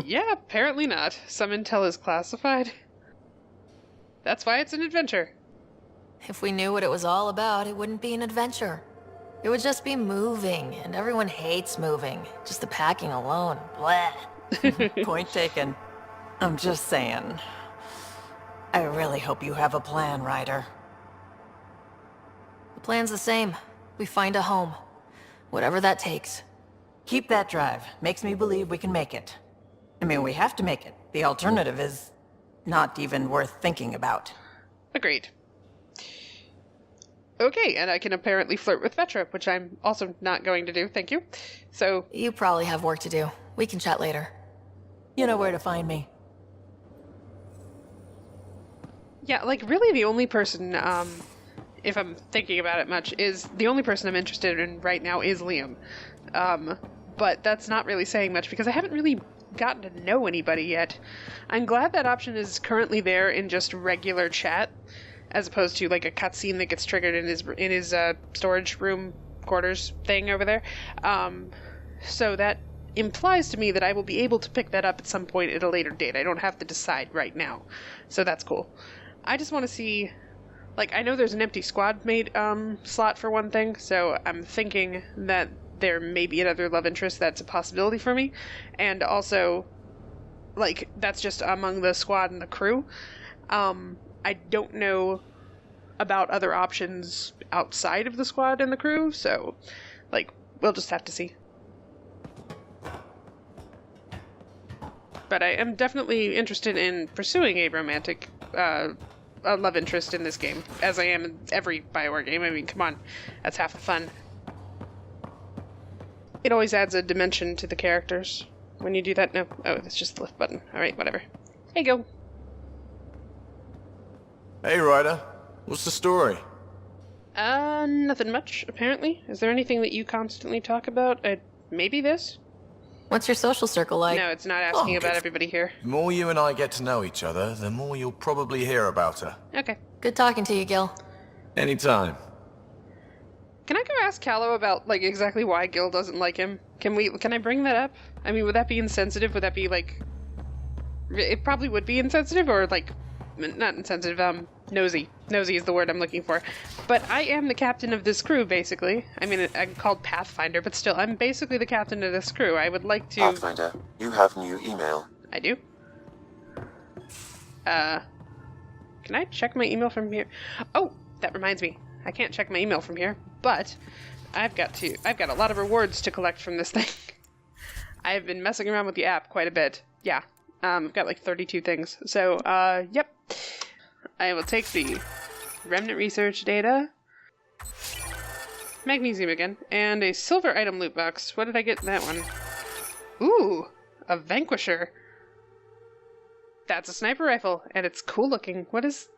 Yeah, apparently not. Some intel is classified. That's why it's an adventure. If we knew what it was all about, it wouldn't be an adventure. It would just be moving, and everyone hates moving. Just the packing alone. Bleh. Point taken. I'm just saying. I really hope you have a plan, Ryder. The plan's the same. We find a home. Whatever that takes. Keep that drive. Makes me believe we can make it. I mean, we have to make it. The alternative is not even worth thinking about. Agreed. Okay, and I can apparently flirt with Vetra, which I'm also not going to do, thank you. So... You probably have work to do. We can chat later. You know where to find me. Yeah, like, really the only person, if I'm thinking about it much, is... The only person I'm interested in right now is Liam. But that's not really saying much, because I haven't really gotten to know anybody yet. I'm glad that option is currently there in just regular chat, as opposed to like a cutscene that gets triggered in his storage room quarters thing over there. So that implies to me that I will be able to pick that up at some point at a later date. I don't have to decide right now, so that's cool. I just want to see, like, I know there's an empty squad mate slot for one thing, so I'm thinking that there may be another love interest that's a possibility for me, and also, like, that's just among the squad and the crew. I don't know about other options outside of the squad and the crew, so, like, we'll just have to see. But I am definitely interested in pursuing a romantic a love interest in this game, as I am in every Bioware game. I mean, come on, that's half the fun. It always adds a dimension to the characters when you do that. No. Oh, that's just the lift button. Alright, whatever. Hey, go. Hey, Ryder. What's the story? Nothing much, apparently. Is there anything that you constantly talk about? Maybe this? What's your social circle like? No, it's not asking Oh, about good. everybody here. The more you and I get to know each other, the more you'll probably hear about her. Okay. Good talking to you, Gil. Anytime. Can I go ask Callow about, like, exactly why Gil doesn't like him? Can I bring that up? I mean, would that be insensitive? Would that be, like... It probably would be insensitive, or, like... Not insensitive, nosy. Nosy is the word I'm looking for. But I am the captain of this crew, basically. I mean, I'm called Pathfinder, but still, I'm basically the captain of this crew. I would like to... Pathfinder, you have new email. I do? Can I check my email from here? Oh, that reminds me. I can't check my email from here, but I've got a lot of rewards to collect from this thing. I've been messing around with the app quite a bit. Yeah. I've got like 32 things. So, yep. I will take the remnant research data, magnesium again, and a silver item loot box. What did I get in that one? Ooh, a vanquisher. That's a sniper rifle, and it's cool looking. What is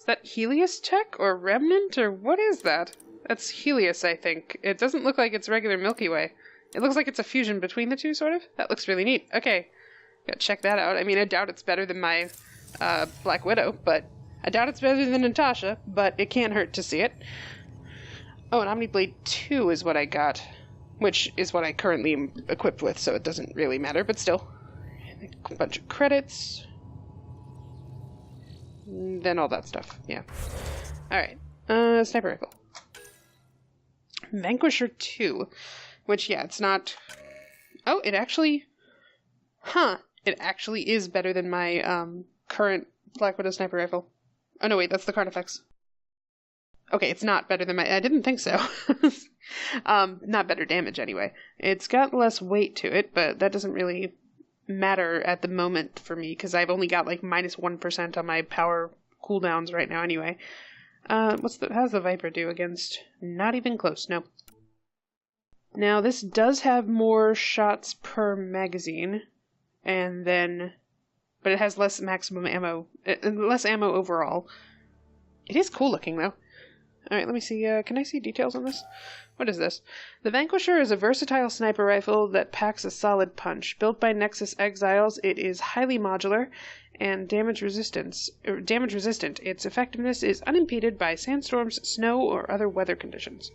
that, Helios tech or remnant, or what is that? That's Helios, I think. It doesn't look like it's regular Milky Way. It looks like it's a fusion between the two, sort of. That looks really neat. Okay. Gotta check that out. I mean, I doubt it's better than my Black Widow, but I doubt it's better than Natasha, but it can't hurt to see it. Oh, an Omniblade 2 is what I got, which is what I currently am equipped with, so it doesn't really matter, but still. A bunch of credits. Then all that stuff, yeah. Alright, sniper rifle. Vanquisher 2, which, yeah, it's not... Oh, it actually... Huh. It actually is better than my current Black Widow sniper rifle. Oh no, wait, that's the Carnifex. Okay, it's not better than my... I didn't think so. Not better damage, anyway. It's got less weight to it, but that doesn't really matter at the moment for me, because I've only got like minus 1% on my power cooldowns right now, anyway. How's the Viper do against... Not even close, no. Now, this does have more shots per magazine, and then... But it has less maximum ammo, less ammo overall. It is cool looking, though. Alright, let me see, can I see details on this? What is this? The Vanquisher is a versatile sniper rifle that packs a solid punch. Built by Nexus Exiles, it is highly modular and damage resistant. Its effectiveness is unimpeded by sandstorms, snow, or other weather conditions.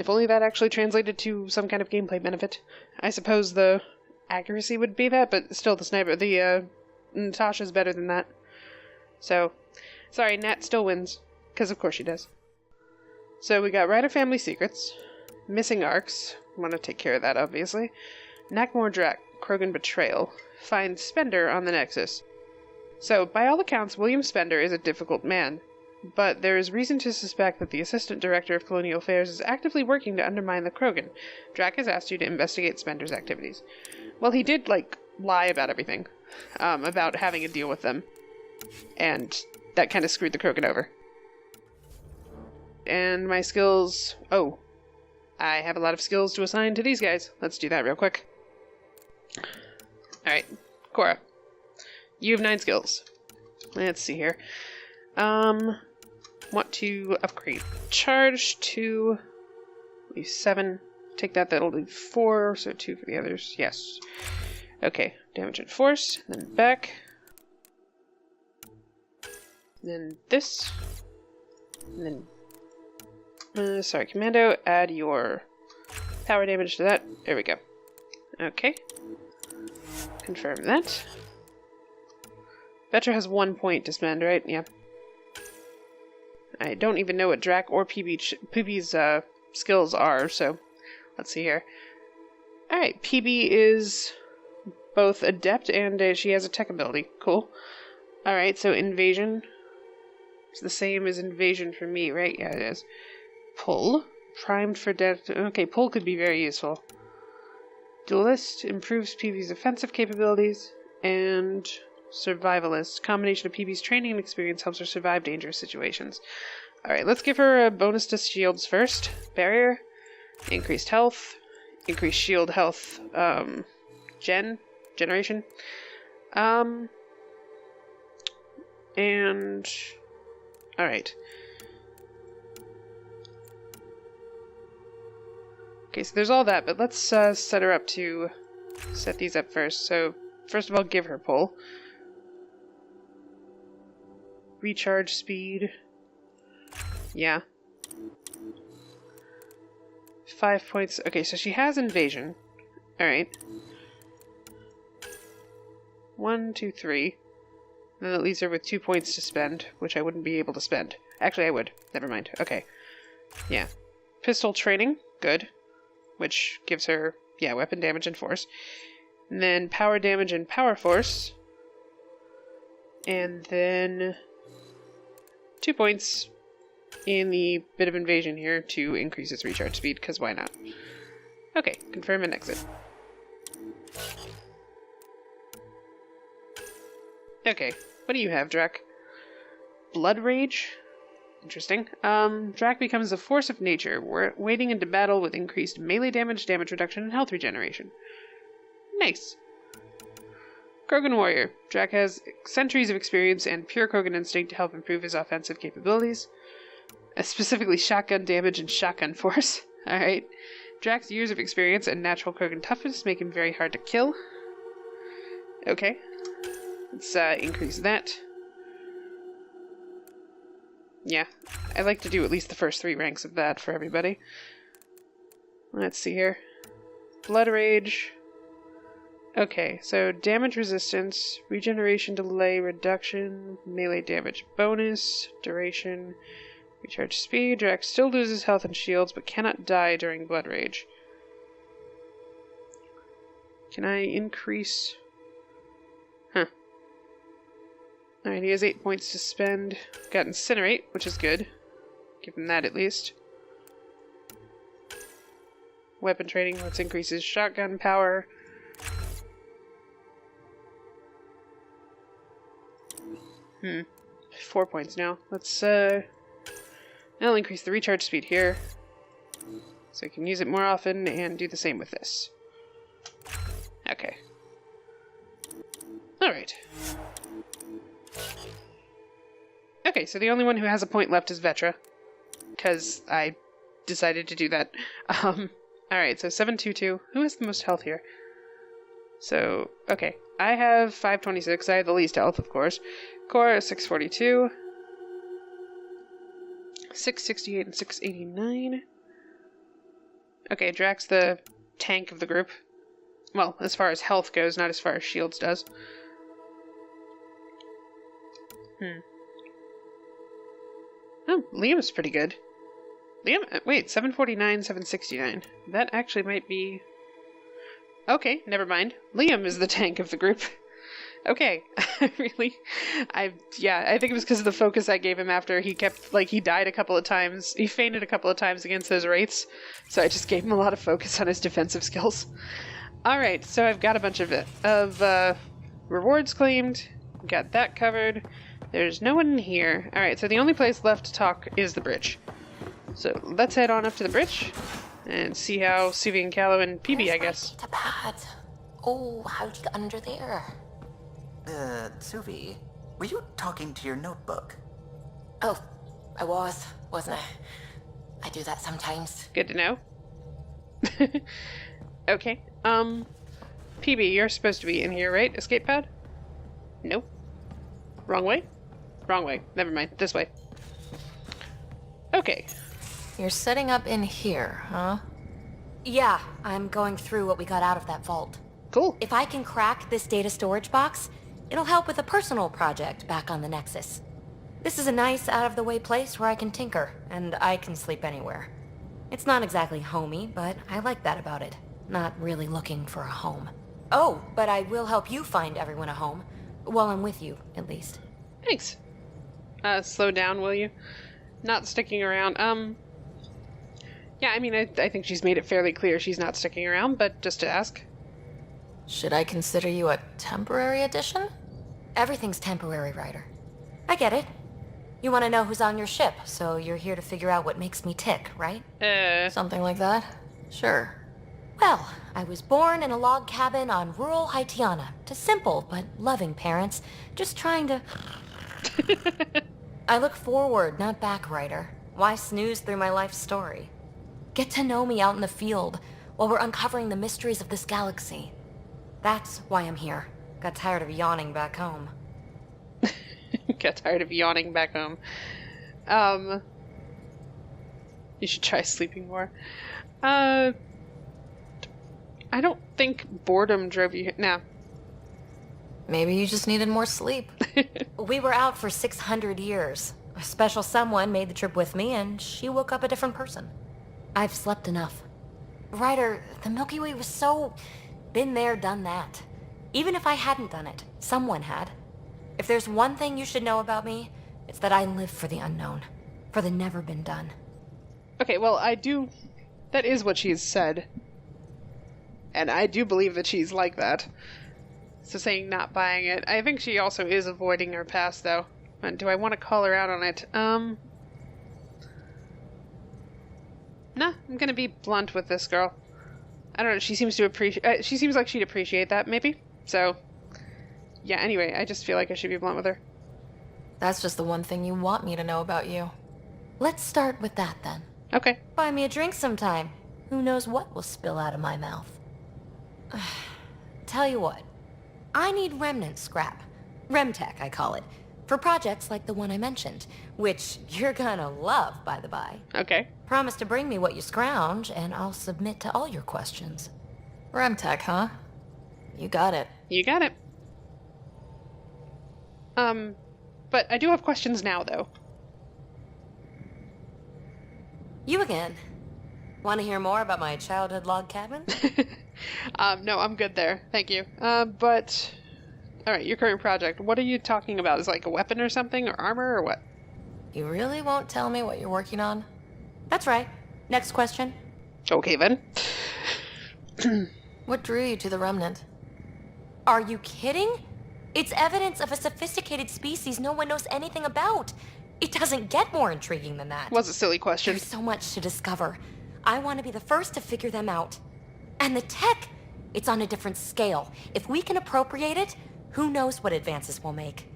If only that actually translated to some kind of gameplay benefit. I suppose the accuracy would be that, but still Natasha's better than that. So, sorry, Nat still wins. Because of course she does. So we got Ryder Family Secrets, Missing Arks, want to take care of that obviously, Nakmor Drak, Krogan Betrayal, find Spender on the Nexus. So, by all accounts, William Spender is a difficult man, but there is reason to suspect that the Assistant Director of Colonial Affairs is actively working to undermine the Krogan. Drak has asked you to investigate Spender's activities. Well, he did, lie about everything, about having a deal with them, and that kind of screwed the Krogan over. And my skills... Oh, I have a lot of skills to assign to these guys. Let's do that real quick. Alright, Cora. You have 9 skills. Let's see here. Want to upgrade charge to... leave 7. Take that, that'll leave 4, so 2 for the others. Yes. Okay, damage and force, then back. Then this. And then... sorry, Commando, add your power damage to that. There we go. Okay. Confirm that. Vetra has 1 point to spend, right? Yeah. I don't even know what Drak or PB's skills are, so let's see here. Alright, PB is both adept and she has a tech ability. Cool. Alright, so invasion. It's the same as invasion for me, right? Yeah, it is. Pull. Primed for death. Okay, pull could be very useful. Duelist. Improves PB's offensive capabilities. And survivalist. Combination of PB's training and experience helps her survive dangerous situations. Alright, let's give her a bonus to shields first. Barrier. Increased health. increase shield health, generation. And, alright. Okay, so there's all that, but let's set her up to set these up first. So, first of all, give her pull. Recharge speed. Yeah. 5 points. Okay, so she has invasion. Alright. 1, 2, 3. And that leaves her with 2 points to spend, which I wouldn't be able to spend. Actually, I would. Never mind. Okay. Yeah. Pistol training. Good. Which gives her, yeah, weapon damage and force. And then power damage and power force. And then 2 points in the bit of invasion here to increase its recharge speed, because why not? Okay, confirm and exit. Okay, what do you have, Drac? Blood Rage? Interesting. Drac becomes a force of nature, wading into battle with increased melee damage, damage reduction, and health regeneration. Nice. Krogan Warrior. Drac has centuries of experience and pure Krogan instinct to help improve his offensive capabilities. Specifically shotgun damage and shotgun force. Alright. Drac's years of experience and natural Krogan toughness make him very hard to kill. Okay. Let's increase that. Yeah, I like to do at least the first 3 ranks of that for everybody. Let's see here. Blood Rage. Okay, so damage resistance, regeneration delay, reduction, melee damage bonus, duration, recharge speed. Drax still loses health and shields, but cannot die during Blood Rage. Can I increase... Huh. Alright, he has 8 points to spend. Got Incinerate, which is good. Give him that at least. Weapon training, let's increase his shotgun power. Hmm. 4 points now. Let's, I'll increase the recharge speed here. So I can use it more often and do the same with this. Okay. Alright. Okay, so the only one who has a point left is Vetra. Because I decided to do that. Alright, so 722. Who has the most health here? So, okay. I have 526. I have the least health, of course. Cora is 642. 668 and 689. Okay, Drax the tank of the group. Well, as far as health goes, not as far as shields does. Oh, Liam's pretty good. Liam, wait, 749, 769. That actually might be... Okay, never mind. Liam is the tank of the group. Okay, really? I think it was because of the focus I gave him after he kept, he died a couple of times. He fainted a couple of times against those wraiths, so I just gave him a lot of focus on his defensive skills. Alright, so I've got a bunch of rewards claimed. Got that covered. There's no one in here. Alright, so the only place left to talk is the bridge. So let's head on up to the bridge and see how Suvi and Callow and PB, I guess. To pad. Oh, how'd you get under there? Suvi, were you talking to your notebook? Oh, I wasn't I? I do that sometimes. Good to know. Okay, PB, you're supposed to be in here, right? Escape pod? Nope. Wrong way? Wrong way. Never mind. This way. Okay. You're setting up in here, huh? Yeah, I'm going through what we got out of that vault. Cool. If I can crack this data storage box, it'll help with a personal project back on the Nexus. This is a nice, out-of-the-way place where I can tinker, and I can sleep anywhere. It's not exactly homey, but I like that about it. Not really looking for a home. Oh, but I will help you find everyone a home. While I'm with you, at least. Thanks. Slow down, will you? Not sticking around. Yeah, I mean, I think she's made it fairly clear she's not sticking around, but just to ask. Should I consider you a temporary addition? Everything's temporary, Ryder. I get it. You want to know who's on your ship, so you're here to figure out what makes me tick, right? Something like that? Sure. Well, I was born in a log cabin on rural Haitiana to simple but loving parents, just trying to... I look forward, not back, Ryder. Why snooze through my life story? Get to know me out in the field while we're uncovering the mysteries of this galaxy. That's why I'm here. Got tired of yawning back home. Got tired of yawning back home. You should try sleeping more. I don't think boredom drove you here. No. Maybe you just needed more sleep. We were out for 600 years. A special someone made the trip with me, and she woke up a different person. I've slept enough. Ryder, the Milky Way was so... been there, done that. Even if I hadn't done it, someone had. If there's one thing you should know about me, it's that I live for the unknown. For the never been done. Okay, well, I do... That is what she's said. And I do believe that she's like that. So saying not buying it. I think she also is avoiding her past, though. And do I want to call her out on it? Nah, I'm gonna be blunt with this girl. I don't know, she seems to appreciate... she seems like she'd appreciate that, maybe? So... yeah, anyway, I just feel like I should be blunt with her. That's just the one thing you want me to know about you. Let's start with that, then. Okay. Buy me a drink sometime. Who knows what will spill out of my mouth. Tell you what. I need remnant scrap. Remtech, I call it. For projects like the one I mentioned. Which you're gonna love, by the by. Okay. Promise to bring me what you scrounge, and I'll submit to all your questions. Remtech, huh? You got it. You got it. But I do have questions now, though. You again. Want to hear more about my childhood log cabin? No, I'm good there. Thank you. But... alright, your current project. What are you talking about? Is it like a weapon or something? Or armor? Or what? You really won't tell me what you're working on? That's right. Next question. Okay, then. What drew you to the remnant? Are you kidding? It's evidence of a sophisticated species no one knows anything about. It doesn't get more intriguing than that. Was a silly question. There's so much to discover. I want to be the first to figure them out. And the tech, it's on a different scale. If we can appropriate it, who knows what advances we'll make.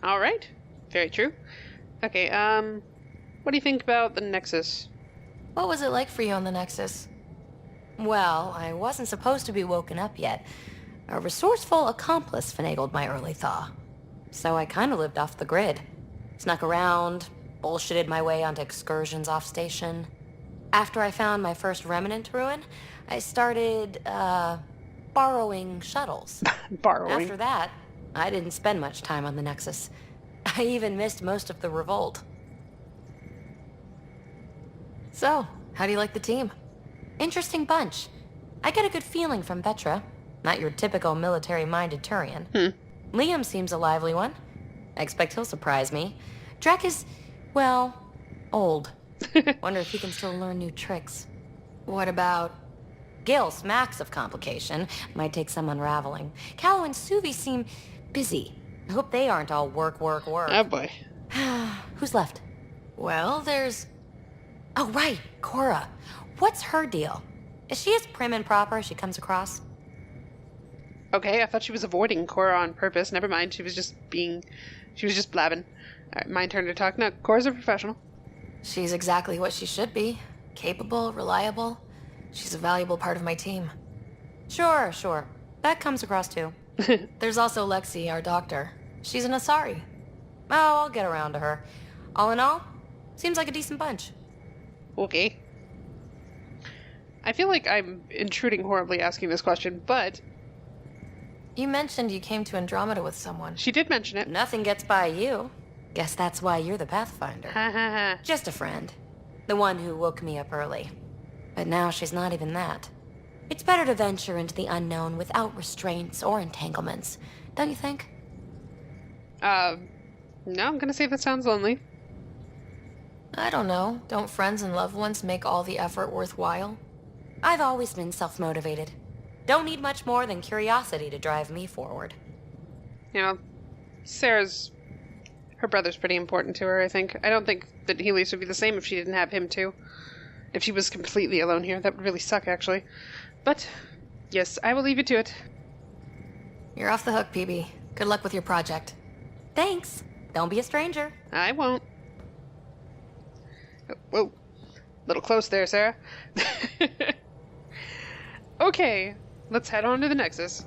Alright. Very true. Okay, what do you think about the Nexus? What was it like for you on the Nexus? Well, I wasn't supposed to be woken up yet. A resourceful accomplice finagled my early thaw. So I kind of lived off the grid. Snuck around, bullshitted my way onto excursions off station. After I found my first remnant ruin, I started, borrowing shuttles. Borrowing? After that, I didn't spend much time on the Nexus. I even missed most of the revolt. So, how do you like the team? Interesting bunch. I get a good feeling from Vetra. Not your typical military-minded Turian. Liam seems a lively one. I expect he'll surprise me. Drac is, well, old. Wonder if he can still learn new tricks. What about... Gil smacks of complication. Might take some unraveling. Callow and Suvi seem busy. I hope they aren't all work, work, work. Oh boy. Who's left? Well, there's... Oh, right, Cora. What's her deal? Is she as prim and proper as she comes across? Okay, I thought she was avoiding Cora on purpose. Never mind, she was just blabbing. Alright, my turn to talk. No, Cora's a professional. She's exactly what she should be. Capable, reliable. She's a valuable part of my team. Sure. That comes across too. There's also Lexi, our doctor. She's an Asari. Oh, I'll get around to her. All in all, seems like a decent bunch. Okay. I feel like I'm intruding horribly asking this question, but... You mentioned you came to Andromeda with someone. She did mention it. Nothing gets by you. Guess that's why you're the Pathfinder. Ha ha ha. Just a friend. The one who woke me up early. But now she's not even that. It's better to venture into the unknown without restraints or entanglements, don't you think? No, I'm gonna say that sounds lonely. I don't know. Don't friends and loved ones make all the effort worthwhile? I've always been self-motivated. Don't need much more than curiosity to drive me forward. You know, her brother's pretty important to her, I think. I don't think that Helios would be the same if she didn't have him too. If she was completely alone here, that would really suck, actually. But, yes, I will leave you to it. You're off the hook, PB. Good luck with your project. Thanks. Don't be a stranger. I won't. Oh, whoa. Little close there, Sarah. Okay, let's head on to the Nexus.